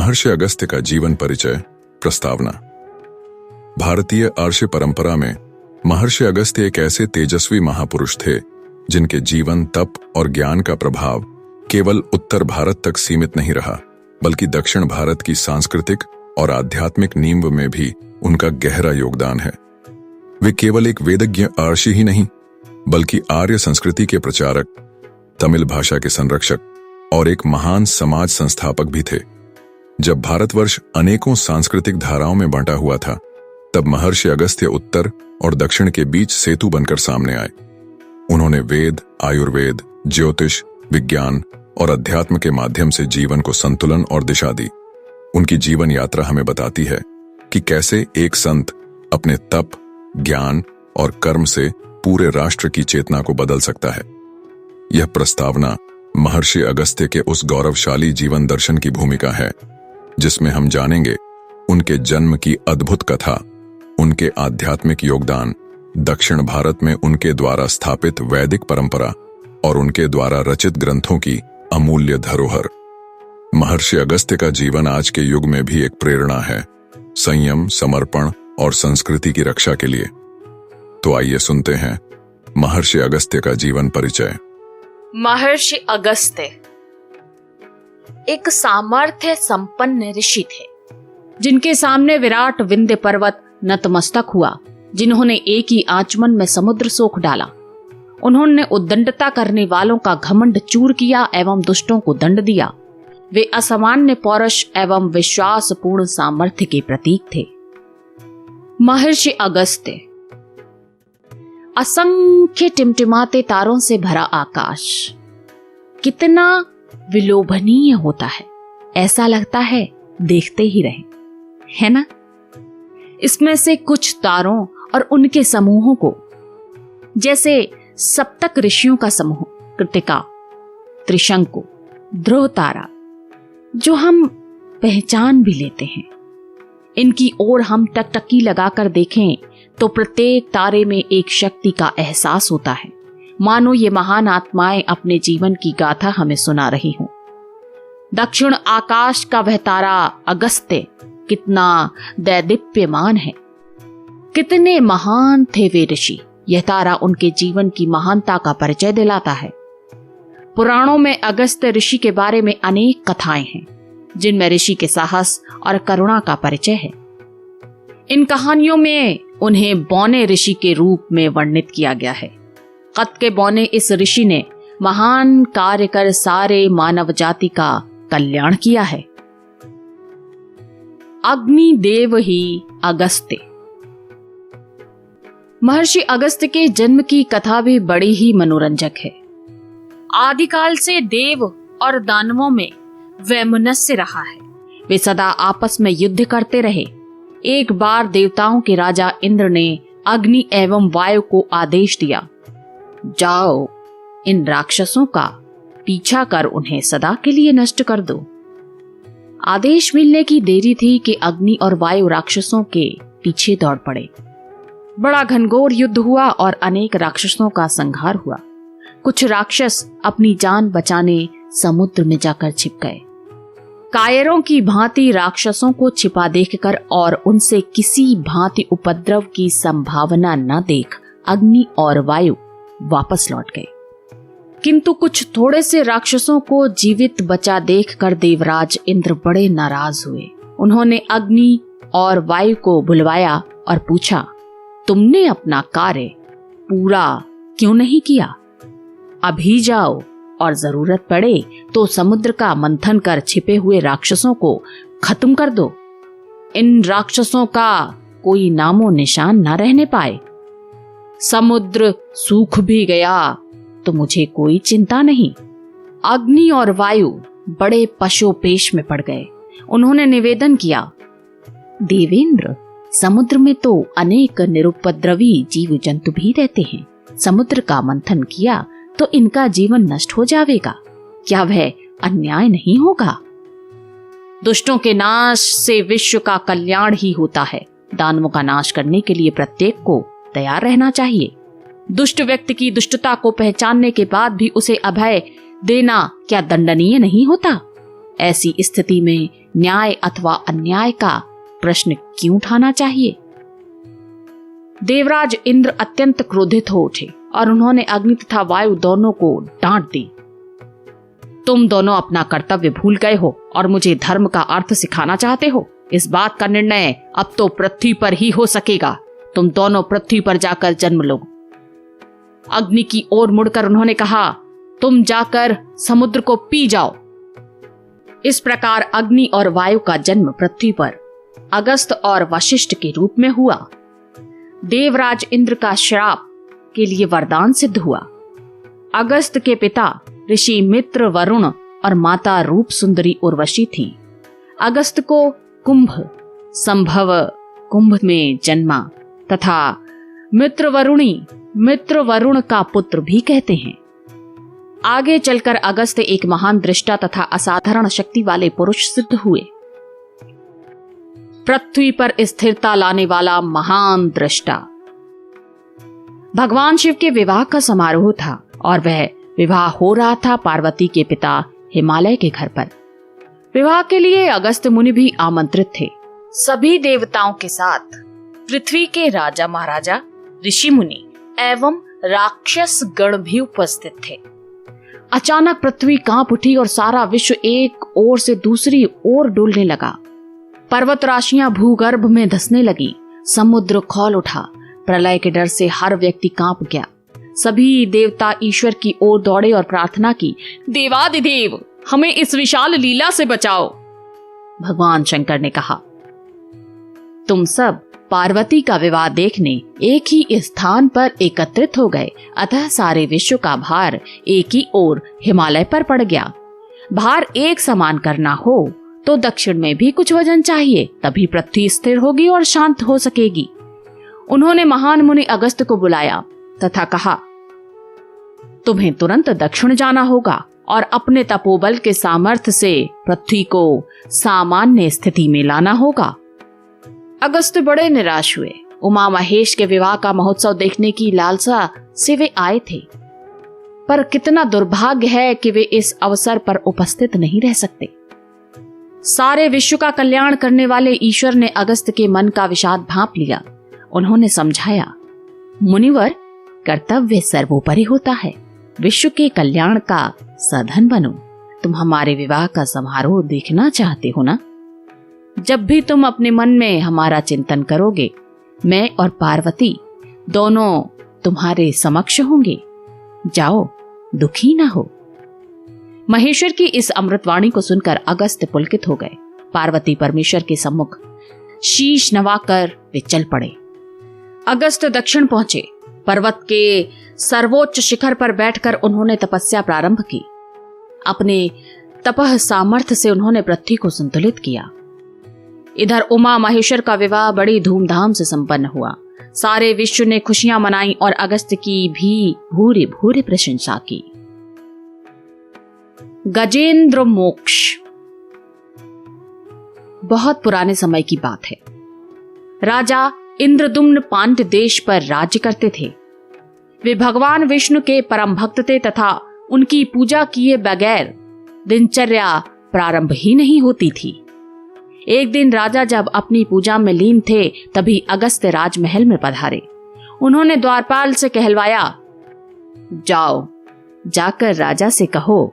महर्षि अगस्त्य का जीवन परिचय प्रस्तावना। भारतीय आर्ष परंपरा में महर्षि अगस्त्य एक ऐसे तेजस्वी महापुरुष थे जिनके जीवन, तप और ज्ञान का प्रभाव केवल उत्तर भारत तक सीमित नहीं रहा, बल्कि दक्षिण भारत की सांस्कृतिक और आध्यात्मिक नींव में भी उनका गहरा योगदान है। वे केवल एक वेदज्ञ आर्षि ही नहीं, बल्कि आर्य संस्कृति के प्रचारक, तमिल भाषा के संरक्षक और एक महान समाज संस्थापक भी थे। जब भारतवर्ष अनेकों सांस्कृतिक धाराओं में बांटा हुआ था, तब महर्षि अगस्त्य उत्तर और दक्षिण के बीच सेतु बनकर सामने आए। उन्होंने वेद, आयुर्वेद, ज्योतिष, विज्ञान और अध्यात्म के माध्यम से जीवन को संतुलन और दिशा दी। उनकी जीवन यात्रा हमें बताती है कि कैसे एक संत अपने तप, ज्ञान और कर्म से पूरे राष्ट्र की चेतना को बदल सकता है। यह प्रस्तावना महर्षि अगस्त्य के उस गौरवशाली जीवन दर्शन की भूमिका है, जिसमें हम जानेंगे उनके जन्म की अद्भुत कथा, उनके आध्यात्मिक योगदान, दक्षिण भारत में उनके द्वारा स्थापित वैदिक परंपरा और उनके द्वारा रचित ग्रंथों की अमूल्य धरोहर। महर्षि अगस्त्य का जीवन आज के युग में भी एक प्रेरणा है, संयम, समर्पण और संस्कृति की रक्षा के लिए। तो आइए सुनते हैं महर्षि अगस्त्य का जीवन परिचय। महर्षि अगस्त्य एक सामर्थ्य संपन्न ऋषि थे, जिनके सामने विराट विंध्य पर्वत नतमस्तक हुआ, जिन्होंने एक ही आचमन में समुद्र सोख डाला। उन्होंने उद्दंडता करने वालों का घमंड चूर किया एवं दुष्टों को दंड दिया। वे असामान्य पौरुष एवं विश्वासपूर्ण सामर्थ्य के प्रतीक थे। महर्षि अगस्त्य। असंख्य टिमटिमाते तारों से भरा आकाश कितना विलोभनीय होता है, ऐसा लगता है देखते ही रहे, है ना। इसमें से कुछ तारों और उनके समूहों को, जैसे सप्तक ऋषियों का समूह कृतिका, त्रिशंकु, ध्रुव तारा, जो हम पहचान भी लेते हैं, इनकी ओर हम टकटकी लगाकर देखें तो प्रत्येक तारे में एक शक्ति का एहसास होता है, मानो ये महान आत्माएं अपने जीवन की गाथा हमें सुना रही हों। दक्षिण आकाश का वह तारा अगस्त्य कितना दैदीप्यमान है, कितने महान थे वे ऋषि। यह तारा उनके जीवन की महानता का परिचय दिलाता है। पुराणों में अगस्त्य ऋषि के बारे में अनेक कथाएं हैं, जिनमें ऋषि के साहस और करुणा का परिचय है। इन कहानियों में उन्हें बौने ऋषि के रूप में वर्णित किया गया है। कद के बौने इस ऋषि ने महान कार्य कर सारे मानव जाति का कल्याण किया है। अग्निदेव ही अगस्त्य। महर्षि अगस्त्य के जन्म की कथा भी बड़ी ही मनोरंजक है। आदिकाल से देव और दानवों में वैमनस्य रहा है। वे सदा आपस में युद्ध करते रहे। एक बार देवताओं के राजा इंद्र ने अग्नि एवं वायु को आदेश दिया, जाओ इन राक्षसों का पीछा कर उन्हें सदा के लिए नष्ट कर दो। आदेश मिलने की देरी थी कि अग्नि और वायु राक्षसों के पीछे दौड़ पड़े। बड़ा घनघोर युद्ध हुआ और अनेक राक्षसों का संहार हुआ। कुछ राक्षस अपनी जान बचाने समुद्र में जाकर छिप गए। कायरों की भांति राक्षसों को छिपा देखकर और उनसे किसी भांति उपद्रव की संभावना न देख अग्नि और वायु वापस लौट गए। किंतु कुछ थोड़े से राक्षसों को जीवित बचा देखकर देवराज इंद्र बड़े नाराज हुए। उन्होंने अग्नि और वायु को बुलवाया और पूछा, तुमने अपना कार्य पूरा क्यों नहीं किया? अभी जाओ और जरूरत पड़े तो समुद्र का मंथन कर छिपे हुए राक्षसों को खत्म कर दो। इन राक्षसों का कोई नामो निशान न रहने पाए। समुद्र सूख भी गया तो मुझे कोई चिंता नहीं। अग्नि और वायु बड़े पशोपेश में पड़ गए। उन्होंने निवेदन किया, देवेंद्र, समुद्र में तो अनेक निरुपद्रवी जीव जंतु भी रहते हैं। समुद्र का मंथन किया तो इनका जीवन नष्ट हो जाएगा। क्या वह अन्याय नहीं होगा? दुष्टों के नाश से विश्व का कल्याण ही होता है। दानवों का नाश करने के लिए प्रत्येक को तैयार रहना चाहिए। दुष्ट व्यक्ति की दुष्टता को पहचानने के बाद भी उसे अभय देना क्या दंडनीय नहीं होता? ऐसी स्थिति में न्याय अथवा अन्याय का प्रश्न क्यों उठाना चाहिए? देवराज इंद्र अत्यंत क्रोधित हो उठे और उन्होंने अग्नि तथा वायु दोनों को डांट दी। तुम दोनों अपना कर्तव्य भूल गए हो और मुझे धर्म का अर्थ सिखाना चाहते हो। इस बात का निर्णय अब तो पृथ्वी पर ही हो सकेगा। तुम दोनों पृथ्वी पर जाकर जन्म लो। अग्नि की ओर मुड़कर उन्होंने कहा, तुम जाकर समुद्र को पी जाओ। इस प्रकार अग्नि और वायु का जन्म पृथ्वी पर अगस्त और वशिष्ठ के रूप में हुआ। देवराज इंद्र का श्राप के लिए वरदान सिद्ध हुआ। अगस्त के पिता ऋषि मित्र वरुण और माता रूप सुंदरी उर्वशी थी। अगस्त को कुंभ संभव कुंभ में जन्मा तथा मित्र वरुण का पुत्र भी कहते हैं। आगे चलकर अगस्त एक महान दृष्टा तथा असाधारण शक्ति वाले पुरुष सिद्ध हुए। पृथ्वी पर स्थिरता लाने वाला महान दृष्टा। भगवान शिव के विवाह का समारोह था और वह विवाह हो रहा था पार्वती के पिता हिमालय के घर पर। विवाह के लिए अगस्त मुनि भी आमंत्रित थे। सभी देवताओं के साथ पृथ्वी के राजा महाराजा, ऋषि मुनि एवं राक्षस गण भी उपस्थित थे। अचानक पृथ्वी कांप उठी और सारा विश्व एक ओर से दूसरी ओर डोलने लगा। पर्वत राशियां भूगर्भ में धंसने लगी। समुद्र खौल उठा। प्रलय के डर से हर व्यक्ति कांप गया। सभी देवता ईश्वर की ओर दौड़े और प्रार्थना की, देवादिदेव हमें इस विशाल लीला से बचाओ। भगवान शंकर ने कहा, तुम सब पार्वती का विवाह देखने एक ही स्थान पर एकत्रित हो गए, अतः सारे विश्व का भार एक ही ओर हिमालय पर पड़ गया। भार एक समान करना हो तो दक्षिण में भी कुछ वजन चाहिए, तभी पृथ्वी स्थिर होगी और शांत हो सकेगी। उन्होंने महान मुनि अगस्त को बुलाया तथा कहा, तुम्हें तुरंत दक्षिण जाना होगा और अपने तपोबल के सामर्थ्य से पृथ्वी को सामान्य स्थिति में लाना होगा। अगस्त बड़े निराश हुए। उमा महेश के विवाह का महोत्सव देखने की लालसा से वे आए थे, पर कितना दुर्भाग्य है कि वे इस अवसर पर उपस्थित नहीं रह सकते। सारे विश्व का कल्याण करने वाले ईश्वर ने अगस्त के मन का विषाद भांप लिया। उन्होंने समझाया, मुनिवर, कर्तव्य सर्वोपरि होता है। विश्व के कल्याण का साधन बनो। तुम हमारे विवाह का समारोह देखना चाहते हो ना? जब भी तुम अपने मन में हमारा चिंतन करोगे, मैं और पार्वती दोनों तुम्हारे समक्ष होंगे। जाओ, दुखी ना हो। महेश्वर की इस अमृतवाणी को सुनकर अगस्त पुलकित हो गए। पार्वती परमेश्वर के सम्मुख शीश नवाकर वे चल पड़े। अगस्त दक्षिण पहुंचे। पर्वत के सर्वोच्च शिखर पर बैठकर उन्होंने तपस्या प्रारंभ की। अपने तपह सामर्थ्य से उन्होंने पृथ्वी को संतुलित किया। इधर उमा महेश्वर का विवाह बड़ी धूमधाम से संपन्न हुआ। सारे विश्व ने खुशियां मनाई और अगस्त की भी भूरी भूरी प्रशंसा की। गजेंद्र मोक्ष। बहुत पुराने समय की बात है। राजा इंद्रदुम्न पांड्य देश पर राज्य करते थे। वे भगवान विष्णु के परम भक्त थे तथा उनकी पूजा किए बगैर दिनचर्या प्रारंभ ही नहीं होती थी। एक दिन राजा जब अपनी पूजा में लीन थे, तभी अगस्त राजमहल में पधारे। उन्होंने द्वारपाल से कहलवाया, जाओ, जाकर राजा से कहो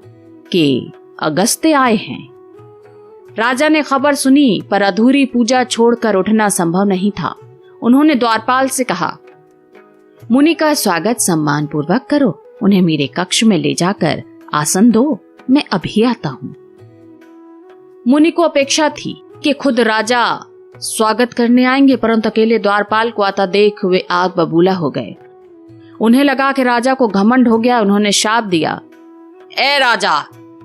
कि अगस्त्य आए हैं। राजा ने खबर सुनी, पर अधूरी पूजा छोड़कर उठना संभव नहीं था। उन्होंने द्वारपाल से कहा, मुनि का स्वागत सम्मान पूर्वक करो। उन्हें मेरे कक्ष में ले जाकर आसन दो, मैं अभी आता हूं। मुनि को अपेक्षा थी कि खुद राजा स्वागत करने आएंगे, परंतु अकेले द्वारपाल को आता देख वे आग बबूला हो गए। उन्हें लगा कि राजा को घमंड हो गया। उन्होंने शाप दिया, ए राजा,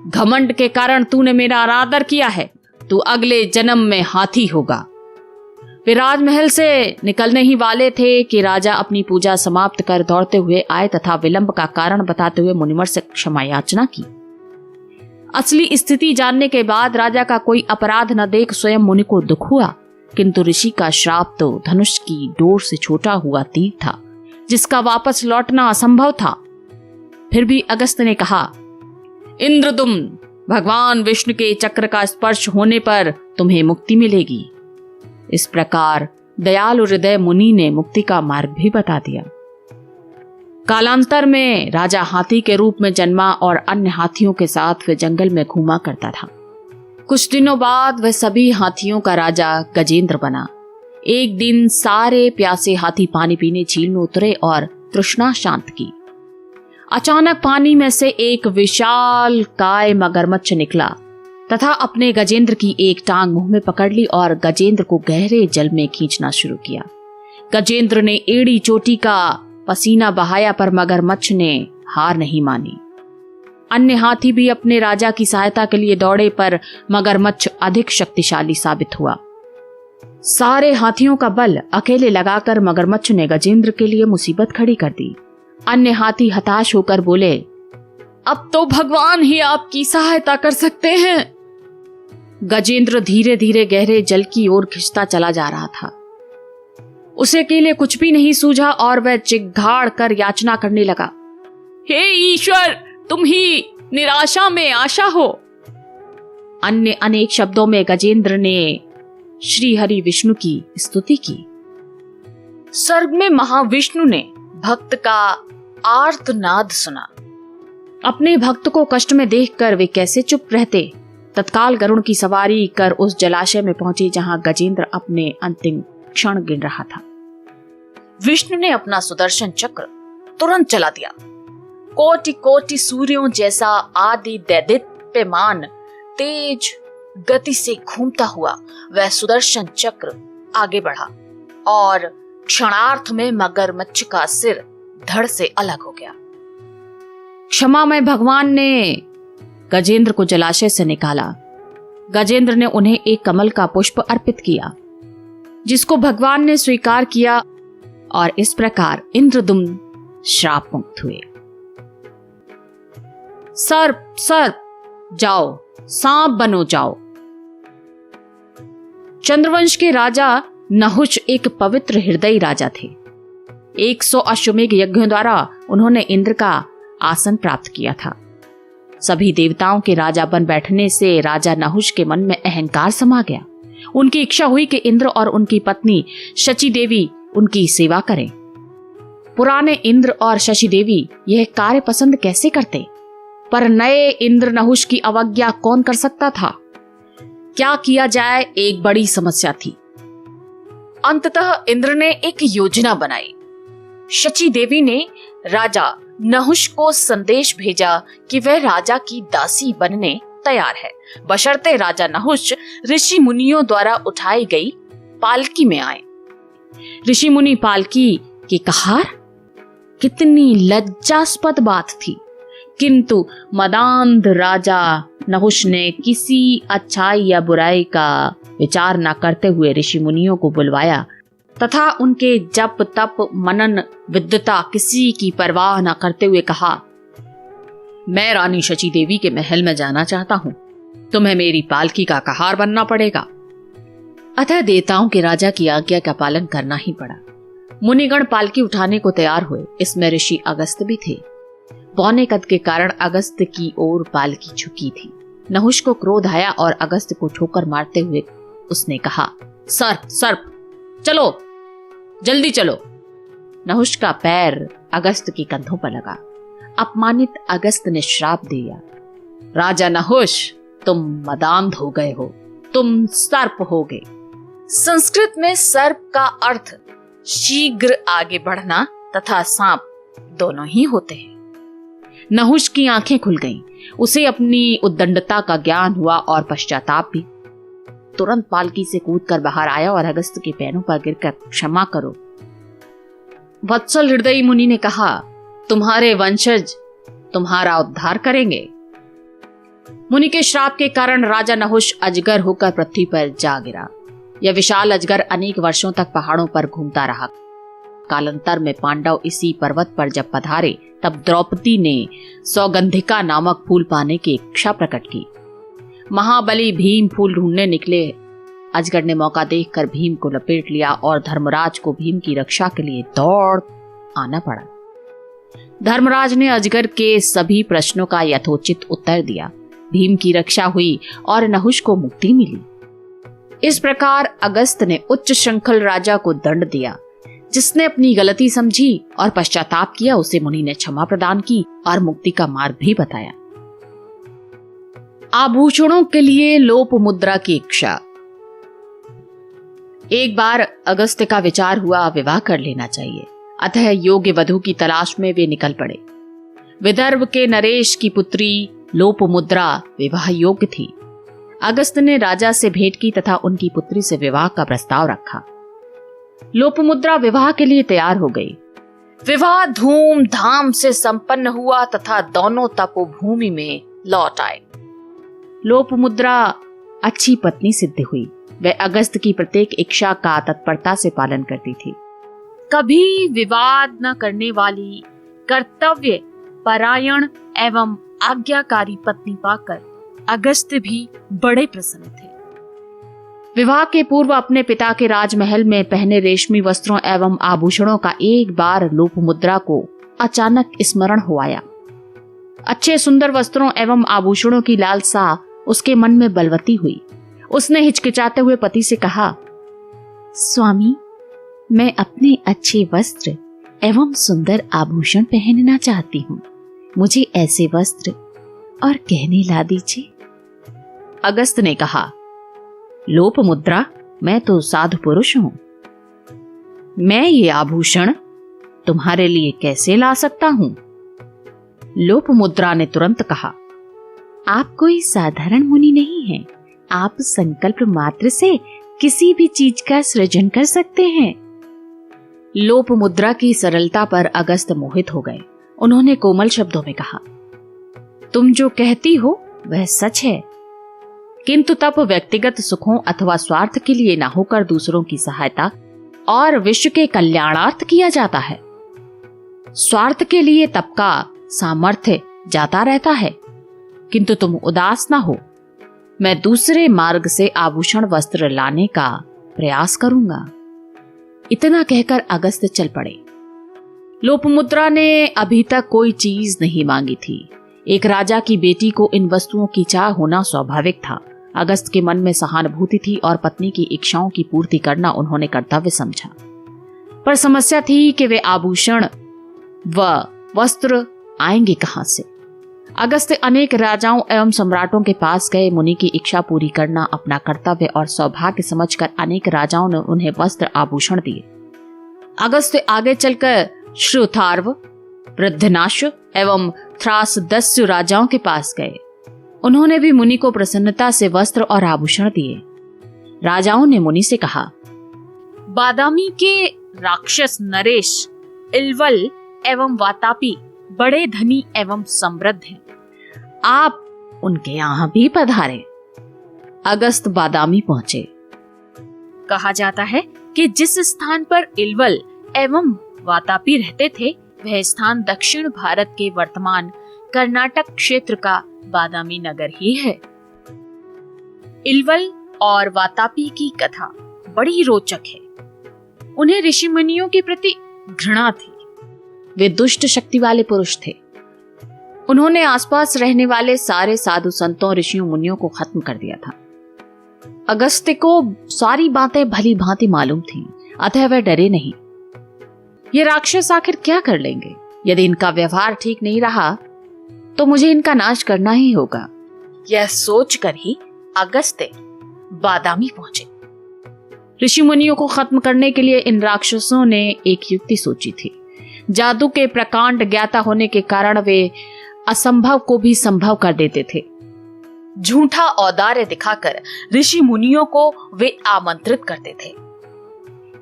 घमंड के कारण तूने मेरा अनादर किया है। तू अगले जन्म में हाथी होगा। वे राजमहल से निकलने ही वाले थे कि राजा अपनी पूजा समाप्त कर दौड़ते हुए आए तथा विलंब का कारण बताते हुए मुनिवर से क्षमा याचना की। असली स्थिति जानने के बाद राजा का कोई अपराध न देख स्वयं मुनि को दुख हुआ, किंतु ऋषि का श्राप तो धनुष की डोर से छोटा हुआ तीर था, जिसका वापस लौटना असंभव था। फिर भी अगस्त ने कहा, इंद्रदुम्न, भगवान विष्णु के चक्र का स्पर्श होने पर तुम्हें मुक्ति मिलेगी। इस प्रकार दयालु हृदय मुनि ने मुक्ति का मार्ग भी बता दिया। कालांतर में राजा हाथी के रूप में जन्मा और अन्य हाथियों के साथ वह जंगल में घूमा करता था। कुछ दिनों बाद वह सभी हाथियों का राजा गजेंद्र बना। एक दिन सारे प्यासे हाथी पानी पीने झील में उतरे और तृष्णा शांत की। अचानक पानी में से एक विशाल काय मगरमच्छ निकला तथा अपने गजेंद्र की एक टांग मुंह में पकड़ ली और गजेंद्र को गहरे जल में खींचना शुरू किया। गजेंद्र ने एड़ी चोटी का पसीना बहाया पर मगरमच्छ ने हार नहीं मानी। अन्य हाथी भी अपने राजा की सहायता के लिए दौड़े पर मगरमच्छ अधिक शक्तिशाली साबित हुआ। सारे हाथियों का बल अकेले लगाकर मगरमच्छ ने गजेंद्र के लिए मुसीबत खड़ी कर दी। अन्य हाथी हताश होकर बोले, अब तो भगवान ही आपकी सहायता कर सकते हैं। गजेंद्र धीरे धीरे गहरे जल की ओर खिंचता चला जा रहा था। उसे अकेले कुछ भी नहीं सूझा और वह चिघाड़ कर याचना करने लगा, हे ईश्वर, तुम ही निराशा में आशा हो। अन्य अनेक शब्दों में गजेंद्र ने श्री हरि विष्णु की स्तुति की। स्वर्ग में महाविष्णु ने भक्त का आर्तनाद सुना। अपने भक्त को कष्ट में देखकर वे कैसे चुप रहते। तत्काल गरुड़ की सवारी कर उस जलाशय में पहुंचे जहां गजेंद्र अपने अंतिम क्षण गिन रहा था। विष्णु ने अपना सुदर्शन चक्र तुरंत चला दिया। कोटि कोटि सूर्यों जैसा आदि दैदीप्यमान तेज गति से घूमता हुआ वह सुदर्शन चक्र आगे बढ़ा और क्षणार्थ में मगरमच्छ का सिर धड़ से अलग हो गया। क्षमामय भगवान ने गजेंद्र को जलाशय से निकाला। गजेंद्र ने उन्हें एक कमल का पुष्प अर्पित किया, जिसको भगवान ने स्वीकार किया और इस प्रकार इंद्रदुम्न श्राप मुक्त हुए। सर्प सर्प जाओ, सांप बनो जाओ। चंद्रवंश के राजा नहुष एक पवित्र हृदयी राजा थे। 100 अश्वमेघ यज्ञों द्वारा उन्होंने इंद्र का आसन प्राप्त किया था। सभी देवताओं के राजा बन बैठने से राजा नहुष के मन में अहंकार समा गया। उनकी इच्छा हुई कि इंद्र और उनकी पत्नी शची देवी उनकी सेवा करें। पुराने इंद्र और शची देवी यह कार्य पसंद कैसे करते, पर नए इंद्र नहुष की अवज्ञा कौन कर सकता था। क्या किया जाए, एक बड़ी समस्या थी। अंततः इंद्र ने एक योजना बनाई। शची देवी ने राजा नहुष को संदेश भेजा कि वह राजा की दासी बनने तैयार है, बशर्ते राजा नहुष ऋषि मुनियों द्वारा उठाई गई पालकी में आए। ऋषि मुनि पालकी की कहार, कितनी लज्जास्पद बात थी। किंतु मदांध राजा नहुष ने किसी अच्छाई या बुराई का विचार न करते हुए ऋषि मुनियों को बुलवाया तथा उनके जप तप मनन विद्वता किसी की परवाह न करते हुए कहा, मैं रानी शची देवी के महल में जाना चाहता हूं, तुम्हें मेरी पालकी का कहार बनना पड़ेगा। अतः देवताओं के राजा की आज्ञा का पालन करना ही पड़ा। मुनिगण पालकी उठाने को तैयार हुए। इसमें ऋषि अगस्त भी थे। बौने कद के कारण अगस्त की ओर पालकी झुकी थी। नहुष को क्रोध आया और अगस्त को ठोकर मारते हुए उसने कहा, सर्प सर्प चलो, जल्दी चलो। नहुष का पैर अगस्त की कंधों पर लगा। अपमानित अगस्त ने श्राप दिया, राजा नहुष, तुम मदांध हो गए हो, तुम सर्प हो गए। संस्कृत में सर्प का अर्थ शीघ्र आगे बढ़ना तथा सांप दोनों ही होते हैं। नहुष की आंखें खुल गईं। उसे अपनी उद्दंडता का ज्ञान हुआ और पश्चाताप भी। तुरंत पालकी से कूदकर बाहर आया और अगस्त के पैरों पर गिरकर क्षमा करो। वत्सल हृदयी मुनि ने कहा, तुम्हारे वंशज तुम्हारा उद्धार करेंगे। मुनि के श्राप के कारण राजा नहुष अजगर होकर पृथ्वी पर जा गिरा। यह विशाल अजगर अनेक वर्षों तक पहाड़ों पर घूमता रहा। कालांतर में पांडव इसी पर्वत पर जब पधारे तब द्रौपदी ने सौगंधिका नामक फूल पाने की इच्छा प्रकट की। महाबली भीम फूल ढूंढने निकले। अजगर ने मौका देखकर भीम को लपेट लिया और धर्मराज को भीम की रक्षा के लिए दौड़ आना पड़ा। धर्मराज ने अजगर के सभी प्रश्नों का यथोचित उत्तर दिया। भीम की रक्षा हुई और नहुष को मुक्ति मिली। इस प्रकार अगस्त ने उच्च श्रृंखल राजा को दंड दिया। जिसने अपनी गलती समझी और पश्चाताप किया, उसे मुनि ने क्षमा प्रदान की और मुक्ति का मार्ग भी बताया। आभूषणों के लिए लोप मुद्रा की इच्छा। एक बार अगस्त्य का विचार हुआ विवाह कर लेना चाहिए, अतः योग्य वधू की तलाश में वे निकल पड़े। विदर्भ के नरेश की पुत्री लोपमुद्रा विवाह योग्य थी। अगस्त्य ने राजा से भेंट की तथा उनकी पुत्री से विवाह का प्रस्ताव रखा। लोपमुद्रा विवाह के लिए तैयार हो गई। विवाह धूमधाम से संपन्न हुआ तथा दोनों तपोभूमि में लौट आए। लोपमुद्रा अच्छी पत्नी सिद्ध हुई। वह अगस्त्य की प्रत्येक इच्छा का तत्परता से पालन करती थी। कभी विवाद न करने वाली, कर्तव्य परायण एवं आज्ञाकारी पत्नी पाकर अगस्त्य भी बड़े प्रसन्न थे। विवाह के पूर्व अपने पिता के राजमहल में पहने रेशमी वस्त्रों एवं आभूषणों का एक बार लोपमुद्रा को अचानक स्मरण हो आया। अच्छे सुंदर वस्त्रों एवं आभूषणों की लालसा उसके मन में बलवती हुई। उसने हिचकिचाते हुए पति से कहा, स्वामी, मैं अपने अच्छे वस्त्र एवं सुंदर आभूषण पहनना चाहती हूँ। मुझे ऐसे वस्त्र और गहने ला दीजिए। अगस्त्य ने कहा, लोपमुद्रा, मैं तो साधु पुरुष हूं। मैं ये आभूषण तुम्हारे लिए कैसे ला सकता हूं? लोपमुद्रा ने तुरंत कहा, आप कोई साधारण मुनि नहीं हैं। आप संकल्प मात्र से किसी भी चीज का सृजन कर सकते हैं। लोपमुद्रा की सरलता पर अगस्त्य मोहित हो गए। उन्होंने कोमल शब्दों में कहा, तुम जो कहती हो वह सच है, किंतु तप व्यक्तिगत सुखों अथवा स्वार्थ के लिए ना होकर दूसरों की सहायता और विश्व के कल्याणार्थ किया जाता है। स्वार्थ के लिए तप का सामर्थ्य जाता रहता है, किंतु तुम उदास ना हो। मैं दूसरे मार्ग से आभूषण वस्त्र लाने का प्रयास करूंगा। इतना कहकर अगस्त्य चल पड़े। लोपमुद्रा ने अभी तक कोई चीज नहीं मांगी थी। एक राजा की बेटी को इन वस्तुओं की चाह होना स्वाभाविक था। अगस्त्य के मन में सहानुभूति थी और पत्नी की इच्छाओं की पूर्ति करना उन्होंने कर्तव्य समझा। पर समस्या थी कि वे आभूषण व वस्त्र आएंगे कहां से। अगस्त्य अनेक राजाओं एवं सम्राटों के पास गए। मुनि की इच्छा पूरी करना अपना कर्तव्य और सौभाग्य समझकर अनेक राजाओं ने उन्हें वस्त्र आभूषण दिए। अगस्त्य आगे चलकर श्रुथार्व, वृद्धनाश एवं थ्रासदस्यु राजाओं के पास गए। उन्होंने भी मुनि को प्रसन्नता से वस्त्र और आभूषण दिए। राजाओं ने मुनि से कहा, बादामी के राक्षस नरेश, इल्वल एवं वातापी बड़े धनी एवं समृद्ध हैं। आप उनके यहां भी पधारे। अगस्त्य बादामी पहुंचे। कहा जाता है कि जिस स्थान पर इल्वल एवं वातापी रहते थे, वह स्थान दक्षिण भारत के वर्तमान कर्नाटक क्षेत्र का बादामी नगर ही है। इल्वल और वातापी की कथा बड़ी रोचक है। उन्हें ऋषि मुनियों के प्रति घृणा थी। वे दुष्ट शक्ति वाले पुरुष थे। उन्होंने आसपास रहने वाले सारे साधु संतों, ऋषियों, मुनियों को खत्म कर दिया था। अगस्त्य को सारी बातें भली भांति मालूम थीं, अतः वह डरे नहीं। ये राक्षस आखिर क्या कर लेंगे? यदि इनका व्यवहार ठीक नहीं रहा तो मुझे इनका नाश करना ही होगा। यह सोचकर ही अगस्त्य बादामी पहुंचे। ऋषि मुनियों को खत्म करने के लिए इन राक्षसों ने एक युक्ति सोची थी। जादू के प्रकांड ज्ञाता होने के कारण वे असंभव को भी संभव कर देते थे। झूठा औदार्य दिखाकर ऋषि मुनियों को वे आमंत्रित करते थे।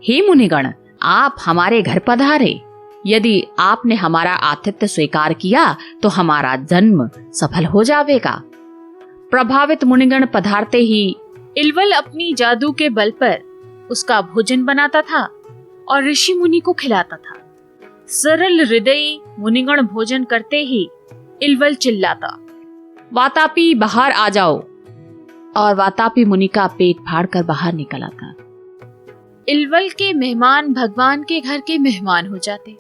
हे मुनिगण, आप हमारे घर पधारे। यदि आपने हमारा आतिथ्य स्वीकार किया तो हमारा जन्म सफल हो जाएगा। प्रभावित मुनिगण पधारते ही इल्वल अपनी जादू के बल पर उसका भोजन बनाता था और ऋषि मुनि को खिलाता था। सरल हृदयी मुनिगण भोजन करते ही इल्वल चिल्लाता, वातापी बाहर आ जाओ, और वातापी मुनि का पेट फाड़कर बाहर निकल आता। इल्वल के मेहमान भगवान के घर के मेहमान हो जाते।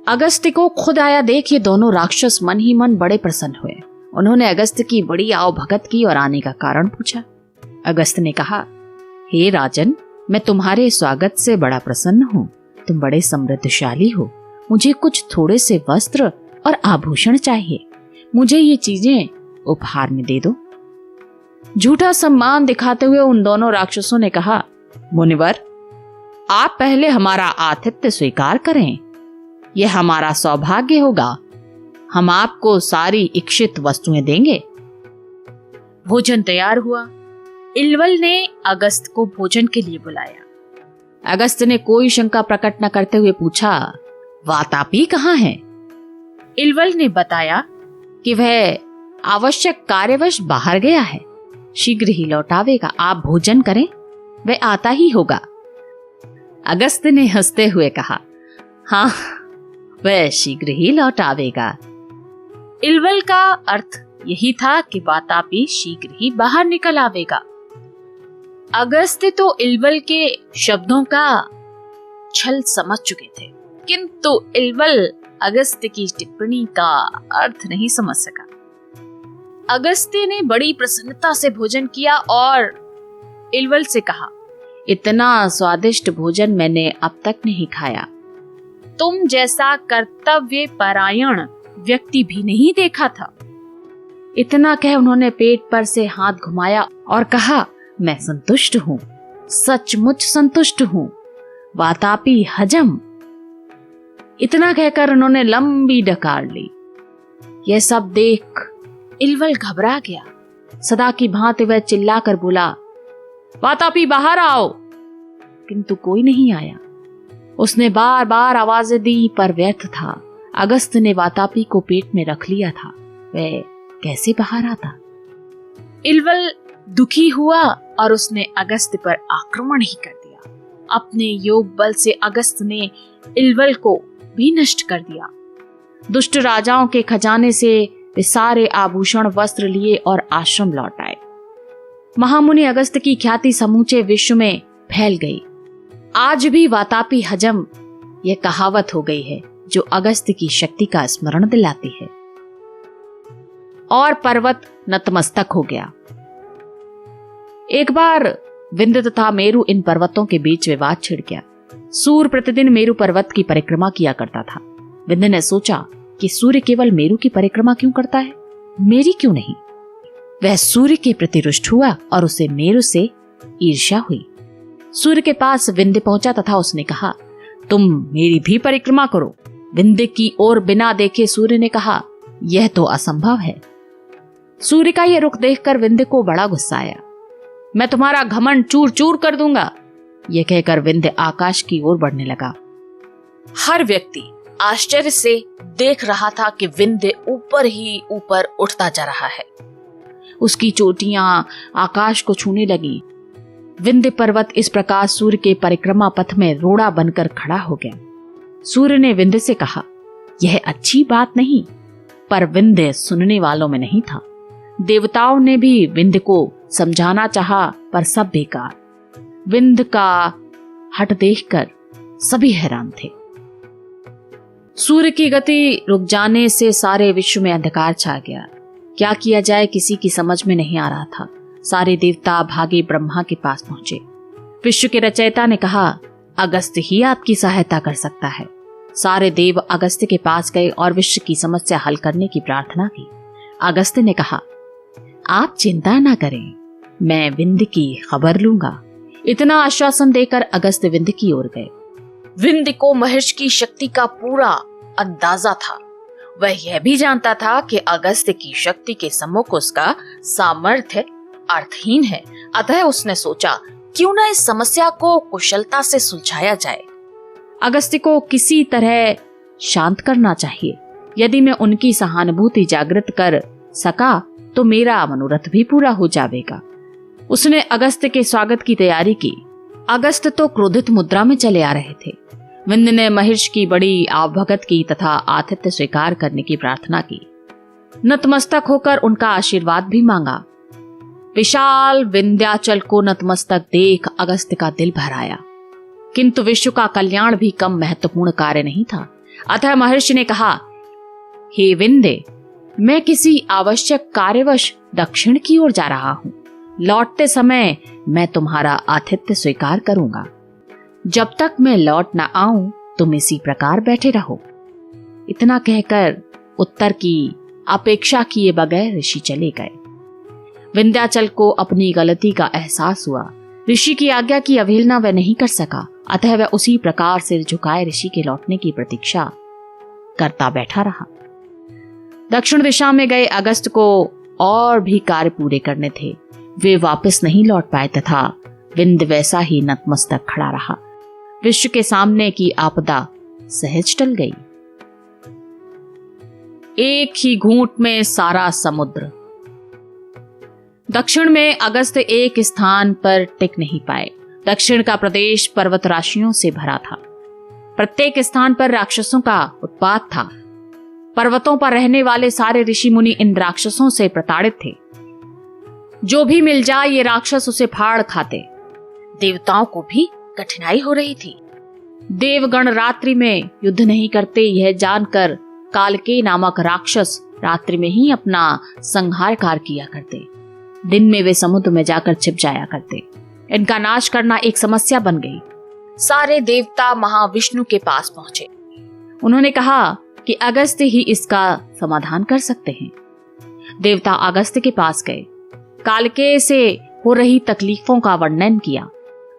अगस्त्य को खुद आया देख ये दोनों राक्षस मन ही मन बड़े प्रसन्न हुए। उन्होंने अगस्त्य की बड़ी आवभगत की और आने का कारण पूछा। अगस्त्य ने कहा, हे राजन, मैं तुम्हारे स्वागत से बड़ा प्रसन्न हूँ। तुम बड़े समृद्धशाली हो। मुझे कुछ थोड़े से वस्त्र और आभूषण चाहिए। मुझे ये चीजें उपहार में दे दो। झूठा सम्मान दिखाते हुए उन दोनों राक्षसों ने कहा, मुनिवर, आप पहले हमारा आतिथ्य स्वीकार करें। यह हमारा सौभाग्य होगा। हम आपको सारी इच्छित वस्तुएं देंगे। भोजन तैयार हुआ। इलवल ने अगस्त को भोजन के लिए बुलाया। अगस्त ने कोई शंका प्रकट न करते हुए पूछा, वातापी कहाँ है? इलवल ने बताया कि वह आवश्यक कार्यवश बाहर गया है, शीघ्र ही लौट आवेगा। आप भोजन करें, वह आता ही होगा। अगस्त ने हंसते हुए कहा, हाँ, वह शीघ्र ही लौट आवेगा। इलवल का अर्थ यही था कि वातापी शीघ्र ही बाहर निकल आवेगा। अगस्त्य तो इलवल के शब्दों का छल समझ चुके थे, किंतु इलवल अगस्त्य की टिप्पणी का अर्थ नहीं समझ सका। अगस्त्य ने बड़ी प्रसन्नता से भोजन किया और इलवल से कहा, इतना स्वादिष्ट भोजन मैंने अब तक नहीं खाया। तुम जैसा कर्तव्य परायण व्यक्ति भी नहीं देखा था। इतना कह उन्होंने पेट पर से हाथ घुमाया और कहा, मैं संतुष्ट हूँ, सचमुच संतुष्ट हूँ। वातापी हजम। इतना कहकर उन्होंने लंबी डकार ली। यह सब देख इलवल घबरा गया। सदा की भांति वह चिल्लाकर बोला, वातापी बाहर आओ। किंतु कोई नहीं आया। उसने बार बार आवाजें दी पर व्यर्थ था। अगस्त ने वातापी को पेट में रख लिया था, वह कैसे बाहर आता? इलवल दुखी हुआ और उसने अगस्त पर आक्रमण ही कर दिया। अपने योग बल से अगस्त ने इलवल को भी नष्ट कर दिया। दुष्ट राजाओं के खजाने से वे सारे आभूषण वस्त्र लिए और आश्रम लौट आए। महामुनि अगस्त की ख्याति समूचे विश्व में फैल गई। आज भी वातापी हजम यह कहावत हो गई है, जो अगस्त की शक्ति का स्मरण दिलाती है। और पर्वत नतमस्तक हो गया। एक बार विंध्य तथा मेरु इन पर्वतों के बीच विवाद छिड़ गया। सूर्य प्रतिदिन मेरु पर्वत की परिक्रमा किया करता था। विंध्य ने सोचा कि सूर्य केवल मेरु की परिक्रमा क्यों करता है, मेरी क्यों नहीं? वह सूर्य के प्रति रुष्ट हुआ और उसे मेरु से ईर्ष्या हुई। सूर्य के पास विंध्य पहुंचा तथा उसने कहा, तुम मेरी भी परिक्रमा करो। विंध्य की ओर बिना देखे सूर्य ने कहा, यह तो असंभव है। सूर्य का यह रुख देखकर विंध्य को बड़ा गुस्सा आया। मैं तुम्हारा घमंड चूर चूर कर दूंगा। यह कहकर विंध्य आकाश की ओर बढ़ने लगा। हर व्यक्ति आश्चर्य से देख रहा था कि विंध्य ऊपर ही ऊपर उठता जा रहा है। उसकी चोटियां आकाश को छूने लगी। विंध्य पर्वत इस प्रकार सूर्य के परिक्रमा पथ में रोड़ा बनकर खड़ा हो गया। सूर्य ने विंध्य से कहा, यह अच्छी बात नहीं, पर विंध्य सुनने वालों में नहीं था। देवताओं ने भी विंध्य को समझाना चाहा, पर सब बेकार। विंध्य का हट देखकर सभी हैरान थे। सूर्य की गति रुक जाने से सारे विश्व में अंधकार छा गया। क्या किया जाए किसी की समझ में नहीं आ रहा था। सारे देवता भागे ब्रह्मा के पास पहुंचे। विश्व के रचयिता ने कहा, अगस्त ही आपकी सहायता कर सकता है। सारे देव अगस्त के पास गए और विश्व की समस्या हल करने की प्रार्थना की। अगस्त ने कहा, आप चिंता ना करें, मैं विंध्य की खबर लूंगा। इतना आश्वासन देकर अगस्त विंध्य की ओर गए। विंध्य को महर्षि की शक्ति का पूरा अंदाजा था। वह यह भी जानता था कि अगस्त की शक्ति के सम्मुख उसका सामर्थ्य अर्थहीन है। अतः उसने सोचा, क्यों न इस समस्या को कुशलता से सुलझाया जाए। अगस्त्य को किसी तरह शांत करना चाहिए। यदि मैं उनकी सहानुभूति जागृत कर सका तो मेरा मनोरथ भी पूरा हो जाएगा। उसने अगस्त्य के स्वागत की तैयारी की। अगस्त्य तो क्रोधित मुद्रा में चले आ रहे थे। विंध्य ने महर्षि की बड़ी आवभगत की तथा आतिथ्य स्वीकार करने की प्रार्थना की। नतमस्तक होकर उनका आशीर्वाद भी मांगा। विशाल विंध्याचल को नतमस्तक देख अगस्त्य का दिल भर आया। किंतु विश्व का कल्याण भी कम महत्वपूर्ण कार्य नहीं था। अतः महर्षि ने कहा, हे विंध्य, मैं किसी आवश्यक कार्यवश दक्षिण की ओर जा रहा हूँ। लौटते समय मैं तुम्हारा आतिथ्य स्वीकार करूंगा। जब तक मैं लौट न आऊं तुम इसी प्रकार बैठे रहो। इतना कहकर उत्तर की अपेक्षा किए बगैर ऋषि चले गए। विंध्याचल को अपनी गलती का एहसास हुआ। ऋषि की आज्ञा की अवहेलना वह नहीं कर सका, अतः वह उसी प्रकार सिर झुकाए ऋषि के लौटने की प्रतीक्षा करता बैठा रहा। दक्षिण दिशा में गए अगस्त को और भी कार्य पूरे करने थे। वे वापस नहीं लौट पाए तथा विंध्य वैसा ही नतमस्तक खड़ा रहा। विश्व के सामने की आपदा सहज टल गई। एक ही घूंट में सारा समुद्र। दक्षिण में अगस्त एक स्थान पर टिक नहीं पाए। दक्षिण का प्रदेश पर्वत राशियों से भरा था। प्रत्येक स्थान पर राक्षसों का उत्पात था। पर्वतों पर रहने वाले सारे ऋषि मुनि इन राक्षसों से प्रताड़ित थे। जो भी मिल जाए ये राक्षस उसे फाड़ खाते। देवताओं को भी कठिनाई हो रही थी। देवगण रात्रि में युद्ध नहीं करते, यह जानकर कालके नामक राक्षस रात्रि में ही अपना संहार कार्य किया करते। दिन में वे समुद्र में जाकर छिप जाया करते। इनका नाश करना एक समस्या बन गई। सारे देवता महाविष्णु के पास पहुंचे। उन्होंने कहा कि अगस्त ही इसका समाधान कर सकते हैं। देवता अगस्त के पास गए, कालके से हो रही तकलीफों का वर्णन किया।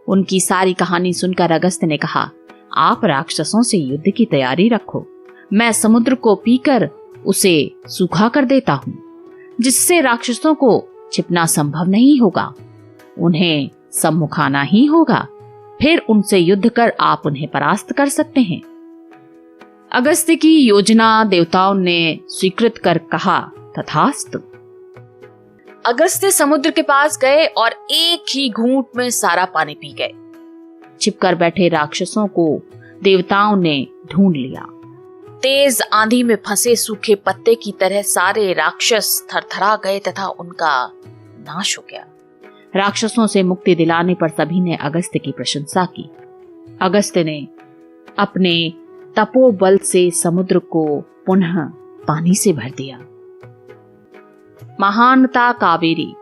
उनकी सारी कहानी सुनकर अगस्त ने कहा, आप राक्षसों से युद्ध की तैयारी रखो। मैं समुद्र को पीकर उसे सूखा कर देता हूँ, जिससे राक्षसों को छिपना संभव नहीं होगा। उन्हें सम्मुख आना ही होगा, फिर उनसे युद्ध कर आप उन्हें परास्त कर सकते हैं। अगस्त की योजना देवताओं ने स्वीकृत कर कहा, तथास्तु। अगस्त समुद्र के पास गए और एक ही घूंट में सारा पानी पी गए। छिपकर बैठे राक्षसों को देवताओं ने ढूंढ लिया। तेज आंधी में फंसे सूखे पत्ते की तरह सारे राक्षस थरथरा गए तथा उनका नाश हो गया। राक्षसों से मुक्ति दिलाने पर सभी ने अगस्त की प्रशंसा की। अगस्त ने अपने तपोबल से समुद्र को पुनः पानी से भर दिया। महानता कावेरी।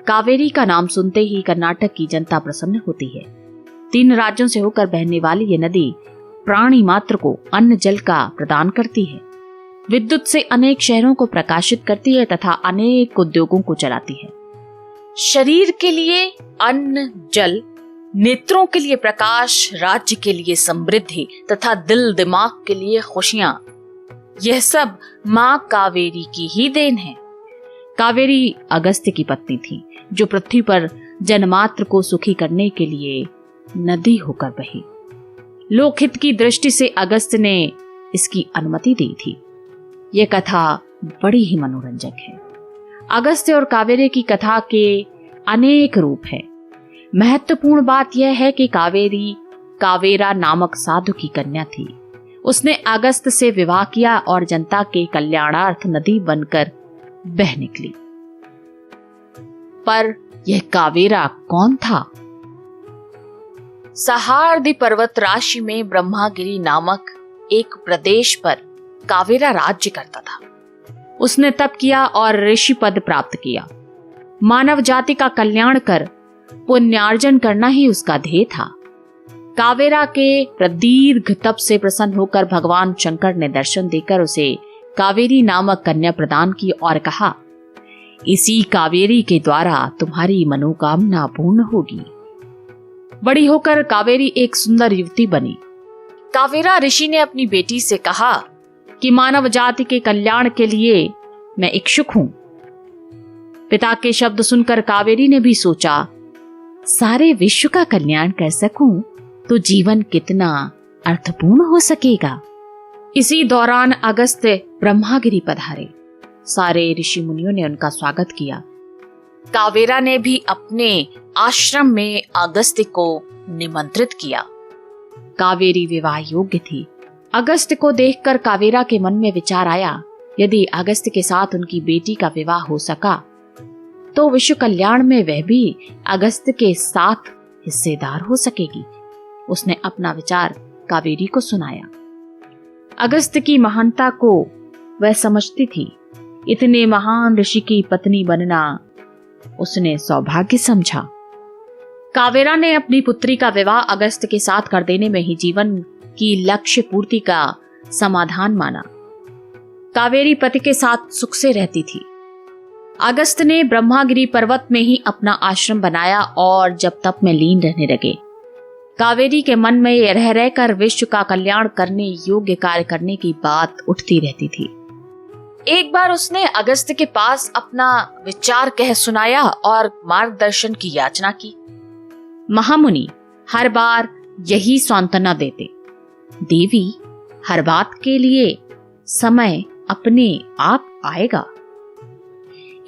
कावेरी का नाम सुनते ही कर्नाटक की जनता प्रसन्न होती है। 3 राज्यों से होकर बहने वाली ये नदी प्राणी मात्र को अन्न जल का प्रदान करती है। विद्युत से अनेक शहरों को प्रकाशित करती है तथा अनेक उद्योगों को चलाती है। शरीर के लिए अन्न जल, नेत्रों के लिए प्रकाश, राज्य के लिए समृद्धि तथा दिल दिमाग के लिए खुशियां, यह सब मां कावेरी की ही देन है। कावेरी अगस्त्य की पत्नी थी, जो पृथ्वी पर जनमात्र को सुखी करने के लिए नदी होकर बही। लोकहित की दृष्टि से अगस्त्य ने इसकी अनुमति दी थी। यह कथा बड़ी ही मनोरंजक है। अगस्त्य और कावेरी की कथा के अनेक रूप हैं। महत्वपूर्ण बात यह है कि कावेरी कावेरा नामक साधु की कन्या थी। उसने अगस्त से विवाह किया और जनता के कल्याणार्थ नदी बनकर बह निकली। पर यह कावेरा कौन था? सहारदी पर्वत राशि में ब्रह्मागिरी नामक एक प्रदेश पर कावेरा राज्य करता था। उसने तप किया और ऋषि पद प्राप्त किया। मानव जाति का कल्याण कर पुण्यार्जन करना ही उसका ध्येय था। कावेरा के प्रदीर्घ तप से प्रसन्न होकर भगवान शंकर ने दर्शन देकर उसे कावेरी नामक कन्या प्रदान की और कहा, इसी कावेरी के द्वारा तुम्हारी मनोकामना पूर्ण होगी। बड़ी होकर कावेरी एक सुंदर युवती बनी। कावेरा ऋषि ने अपनी बेटी से कहा कि मानव जाति के कल्याण के लिए मैं इच्छुक हूं। पिता के शब्द सुनकर कावेरी ने भी सोचा, सारे विश्व का कल्याण कर सकूं तो जीवन कितना अर्थपूर्ण हो सकेगा। इसी दौरान अगस्त्य ब्रह्मागिरी पधारे। सारे ऋषि मुनियों ने उनका स्वागत किया। कावेरा ने भी अपने आश्रम में अगस्त्य को निमंत्रित किया। कावेरी विवाह योग्य थी। अगस्त्य को देखकर कावेरा के मन में विचार आया, यदि अगस्त्य के साथ उनकी बेटी का विवाह हो सका तो विश्व कल्याण में वह भी अगस्त्य के साथ हिस्सेदार हो सकेगी। उसने अपना विचार कावेरी को सुनाया। अगस्त्य की महानता को वह समझती थी इतने महान ऋषि की पत्नी बनना उसने सौभाग्य समझा। कावेरा ने अपनी पुत्री का विवाह अगस्त के साथ कर देने में ही जीवन की लक्ष्य पूर्ति का समाधान माना। कावेरी पति के साथ सुख से रहती थी। अगस्त ने ब्रह्मागिरी पर्वत में ही अपना आश्रम बनाया और जब तप में लीन रहने लगे। कावेरी के मन में रह रहकर विश्व का कल्याण करने योग्य कार्य करने की बात उठती रहती थी। एक बार उसने अगस्त के पास अपना विचार कह सुनाया और मार्गदर्शन की याचना की। महामुनि हर बार यही सांत्वना देते, देवी हर बात के लिए समय अपने आप आएगा।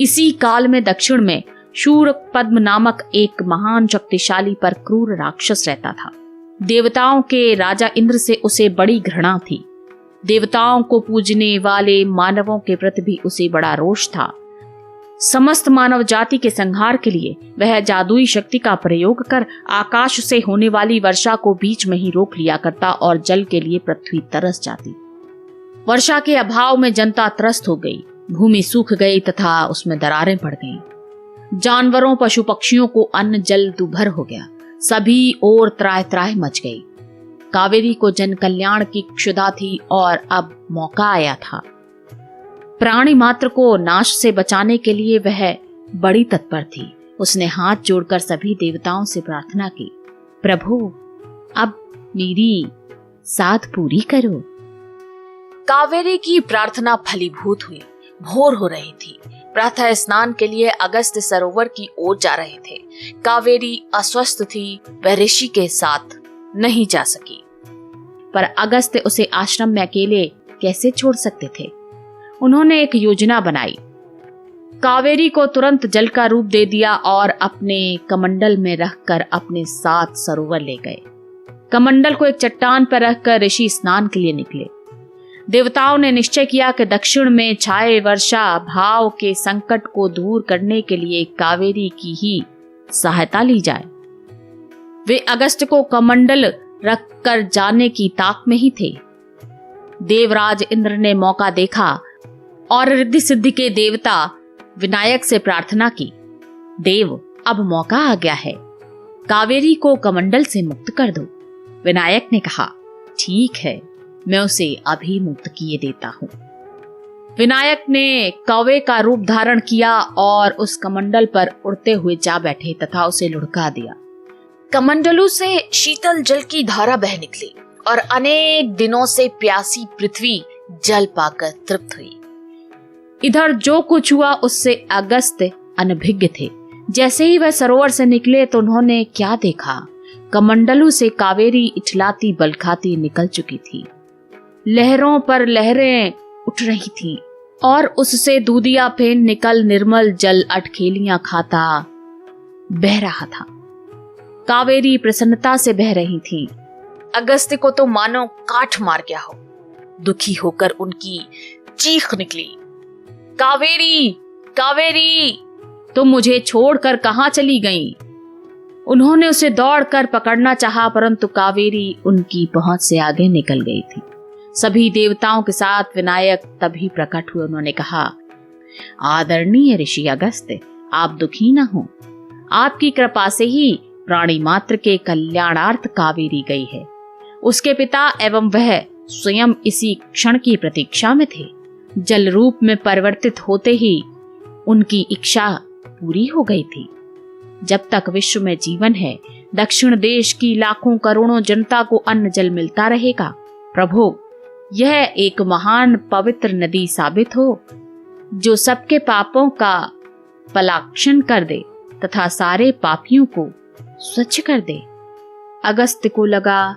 इसी काल में दक्षिण में शूर पद्म नामक एक महान शक्तिशाली पर क्रूर राक्षस रहता था। देवताओं के राजा इंद्र से उसे बड़ी घृणा थी। देवताओं को पूजने वाले मानवों के प्रति भी उसे बड़ा रोष था। समस्त मानव जाति के संहार के लिए वह जादुई शक्ति का प्रयोग कर आकाश से होने वाली वर्षा को बीच में ही रोक लिया करता और जल के लिए पृथ्वी तरस जाती। वर्षा के अभाव में जनता त्रस्त हो गई, भूमि सूख गई तथा उसमें दरारें पड़ गईं। जानवरों पशु पक्षियों को अन्न जल दुभर हो गया। सभी ओर त्राह त्राह मच गई। कावेरी को जन कल्याण की क्षुधा थी और अब मौका आया था। प्राणी मात्र को नाश से बचाने के लिए वह बड़ी तत्पर थी। उसने हाथ जोड़कर सभी देवताओं से प्रार्थना की, प्रभु अब मेरी साध पूरी करो। कावेरी की प्रार्थना फलीभूत हुई। भोर हो रही थी। प्रातः स्नान के लिए अगस्त सरोवर की ओर जा रहे थे। कावेरी अस्वस्थ थी, वह ऋषि के साथ नहीं जा सकी। पर अगस्त उसे आश्रम में अकेले कैसे छोड़ सकते थे। उन्होंने एक योजना बनाई। कावेरी को तुरंत जल का रूप दे दिया और अपने कमंडल में रखकर अपने साथ सरोवर ले गए। कमंडल को एक चट्टान पर रखकर ऋषि स्नान के लिए निकले। देवताओं ने निश्चय किया कि दक्षिण में छाए वर्षा भाव के संकट को दूर करने के लिए कावेरी की ही सहायता ली जाए। वे अगस्त को कमंडल रखकर जाने की ताक में ही थे। देवराज इंद्र ने मौका देखा और रिद्धि सिद्धि के देवता विनायक से प्रार्थना की, देव अब मौका आ गया है, कावेरी को कमंडल से मुक्त कर दो। विनायक ने कहा, ठीक है, मैं उसे अभी मुक्त किए देता हूं। विनायक ने कौवे का रूप धारण किया और उस कमंडल पर उड़ते हुए जा बैठे तथा उसे लुढ़का दिया। कमंडलू से शीतल जल की धारा बह निकली और अनेक दिनों से प्यासी पृथ्वी जल पाकर तृप्त हुई। इधर जो कुछ हुआ उससे अगस्त अनभिज्ञ थे। जैसे ही वह सरोवर से निकले तो उन्होंने क्या देखा, कमंडलू से कावेरी इठलाती बलखाती निकल चुकी थी। लहरों पर लहरें उठ रही थीं और उससे दूधिया फेन निकल निर्मल जल अटखेलियां खाता बह रहा था। कावेरी प्रसन्नता से बह रही थी। अगस्त्य को तो मानो काठ मार गया हो। दुखी होकर उनकी चीख निकली, कावेरी कावेरी तुम मुझे छोड़कर कहां चली गई। उन्होंने उसे दौड़कर पकड़ना चाहा परंतु कावेरी उनकी पहुंच से आगे निकल गई थी। सभी देवताओं के साथ विनायक तभी प्रकट हुए। उन्होंने कहा, आदरणीय ऋषि अगस्त्य, आप दुखी न हो। आपकी कृपा से ही प्राणी मात्र के कल्याणार्थ कावेरी गई है। उसके पिता एवं वह स्वयं इसी क्षण की प्रतीक्षा में थे। जल रूप में परिवर्तित होते ही उनकी इच्छा पूरी हो गई थी। जब तक विश्व में जीवन है, दक्षिण देश की लाखों करोड़ों जनता को अन्न जल मिलता रहेगा। प्रभु, यह एक महान पवित्र नदी साबित हो जो सबके पापों का पलाक्षण कर दे तथा सारे पापियों को स्वच्छ कर दे। अगस्त्य को लगा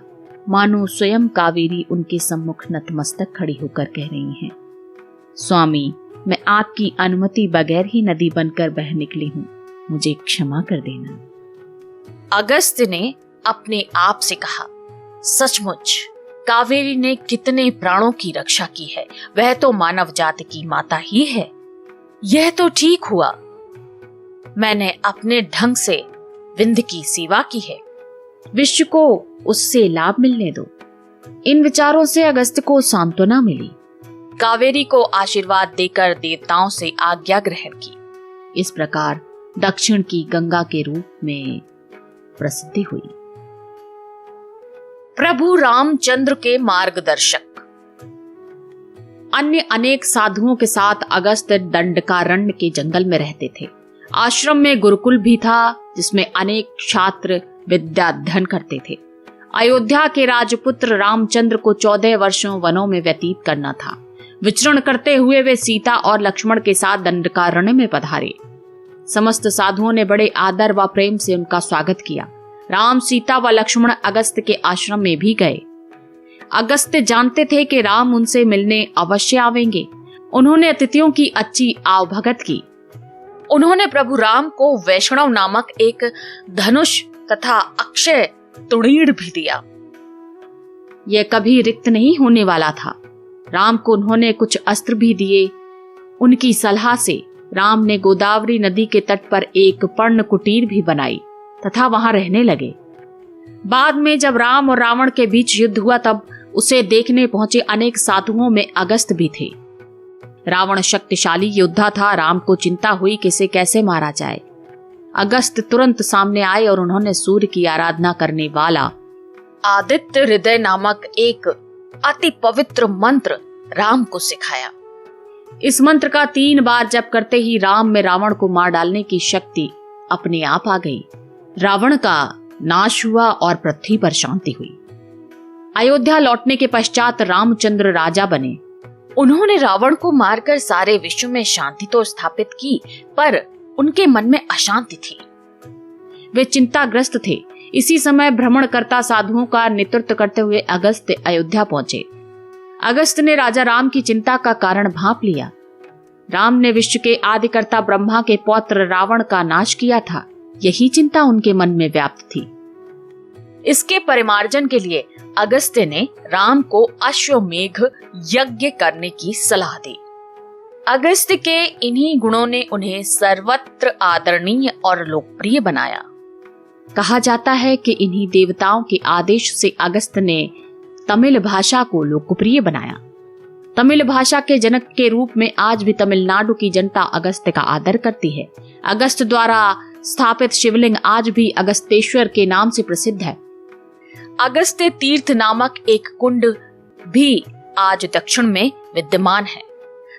मानो स्वयं कावेरी उनके सम्मुख नतमस्तक खड़ी होकर कह रही हैं, स्वामी, मैं आपकी अनुमति बगैर ही नदी बनकर बह निकली हूं, मुझे क्षमा कर देना। अगस्त्य ने अपने आप से कहा, सचमुच कावेरी ने कितने प्राणों की रक्षा की है। वह तो मानव जाति की माता ही है। यह तो ठीक हुआ, मैंने अपने ढंग से विंध्य की सेवा की है। विश्व को उससे लाभ मिलने दो। इन विचारों से अगस्त्य को सांत्वना मिली। कावेरी को आशीर्वाद देकर देवताओं से आज्ञा ग्रहण की। इस प्रकार दक्षिण की गंगा के रूप में प्रसिद्धि हुई। प्रभु रामचंद्र के मार्गदर्शक। अन्य अनेक साधुओं के साथ अगस्त दंडकारण्य के जंगल में रहते थे। आश्रम में गुरुकुल भी था जिसमें अनेक छात्र विद्या अध्ययन करते थे। अयोध्या के राजपुत्र रामचंद्र को 14 वर्षों वनों में व्यतीत करना था। विचरण करते हुए वे सीता और लक्ष्मण के साथ दंडकारण्य में पधारे। समस्त साधुओं ने बड़े आदर व प्रेम से उनका स्वागत किया। राम, सीता व लक्ष्मण अगस्त के आश्रम में भी गए। अगस्त जानते थे कि राम उनसे मिलने अवश्य आवेंगे। उन्होंने अतिथियों की अच्छी आवभगत की। उन्होंने प्रभु राम को वैष्णव नामक एक धनुष तथा अक्षय तुड़ीड़ भी दिया। यह कभी रिक्त नहीं होने वाला था। राम को उन्होंने कुछ अस्त्र भी दिए। उनकी सलाह से राम ने गोदावरी नदी के तट पर एक पर्ण कुटीर भी बनाई तथा वहां रहने लगे। बाद में जब राम और रावण के बीच युद्ध हुआ तब उसे देखने पहुंचे अनेक साधुओं में अगस्त भी थे। रावण शक्तिशाली योद्धा था। राम को चिंता हुई कि इसे कैसे मारा जाए। अगस्त तुरंत सामने आए और उन्होंने सूर्य की आराधना करने वाला आदित्य हृदय नामक एक अति पवित्र मंत्र राम को सिखाया। इस मंत्र का 3 बार जप करते ही राम में रावण को मार डालने की शक्ति अपने आप आ गई। रावण का नाश हुआ और पृथ्वी पर शांति हुई। अयोध्या लौटने के पश्चात रामचंद्र राजा बने। उन्होंने रावण को मारकर सारे विश्व में शांति तो स्थापित की, पर उनके मन में अशांति थी। वे चिंताग्रस्त थे। इसी समय भ्रमणकर्ता साधुओं का नेतृत्व करते हुए अगस्त अयोध्या पहुंचे। अगस्त ने राजा राम की चिंता का कारण भांप लिया। राम ने विश्व के आदिकर्ता ब्रह्मा के पौत्र रावण का नाश किया था, यही चिंता उनके मन में व्याप्त थी। इसके परिमार्जन के लिए अगस्त्य ने राम को अश्वमेघ यज्ञ करने की सलाह दी। अगस्त्य के इन्हीं गुणों ने उन्हें सर्वत्र आदरणीय और लोकप्रिय बनाया। कहा जाता है कि इन्हीं देवताओं के आदेश से अगस्त्य ने तमिल भाषा को लोकप्रिय बनाया। तमिल भाषा के जनक के रूप में आज भी तमिलनाडु की जनता अगस्त्य का आदर करती है। अगस्त्य द्वारा स्थापित शिवलिंग आज भी अगस्तेश्वर के नाम से प्रसिद्ध है। अगस्त्य तीर्थ नामक एक कुंड भी आज दक्षिण में विद्यमान है।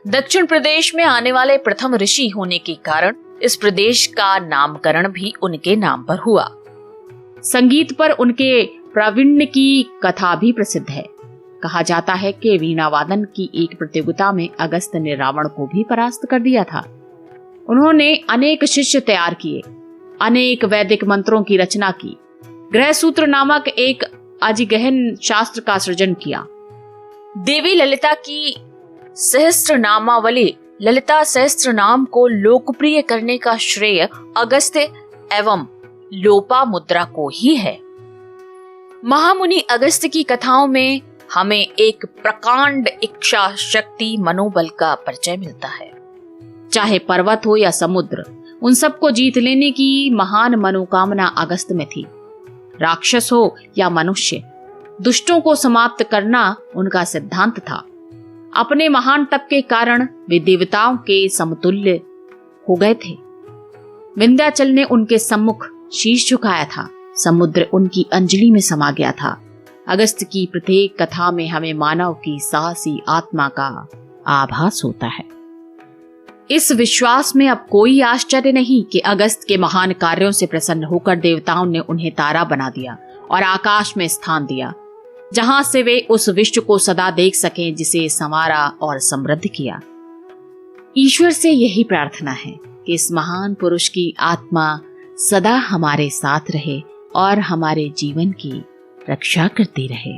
दक्षिण प्रदेश में आने वाले प्रथम ऋषि होने के कारण इस प्रदेश का नामकरण भी उनके नाम पर हुआ। संगीत पर उनके प्रावीण्य की कथा भी प्रसिद्ध है। कहा जाता है कि वीणा वादन की एक प्रतियोगिता में अगस्त्य ने रावण को भी परास्त कर दिया था। उन्होंने अनेक शिष्य तैयार किए, अनेक वैदिक मंत्रों की रचना की, ग्रह सूत्र नामक एक अजिगहन शास्त्र का सृजन किया। देवी ललिता की सहस्त्र नामावली ललिता सहस्त्र नाम को लोकप्रिय करने का श्रेय अगस्त्य एवं लोपामुद्रा को ही है। महामुनि अगस्त्य की कथाओं में हमें एक प्रकांड इच्छा शक्ति मनोबल का परिचय मिलता है। चाहे पर्वत हो या समुद्र, उन सबको जीत लेने की महान मनोकामना अगस्त्य में थी। राक्षस हो या मनुष्य, दुष्टों को समाप्त करना उनका सिद्धांत था। अपने महान तप के कारण वे देवताओं के समतुल्य हो गए थे। विंध्याचल ने उनके सम्मुख शीश झुकाया था। समुद्र उनकी अंजलि में समा गया था। अगस्त्य की प्रत्येक कथा में हमें मानव की साहसी आत्मा का आभास होता है। इस विश्वास में अब कोई आश्चर्य नहीं कि अगस्त्य के महान कार्यों से प्रसन्न होकर देवताओं ने उन्हें तारा बना दिया और आकाश में स्थान दिया, जहां से वे उस विश्व को सदा देख सकें जिसे संवारा और समृद्ध किया। ईश्वर से यही प्रार्थना है कि इस महान पुरुष की आत्मा सदा हमारे साथ रहे और हमारे जीवन की रक्षा करती रहे।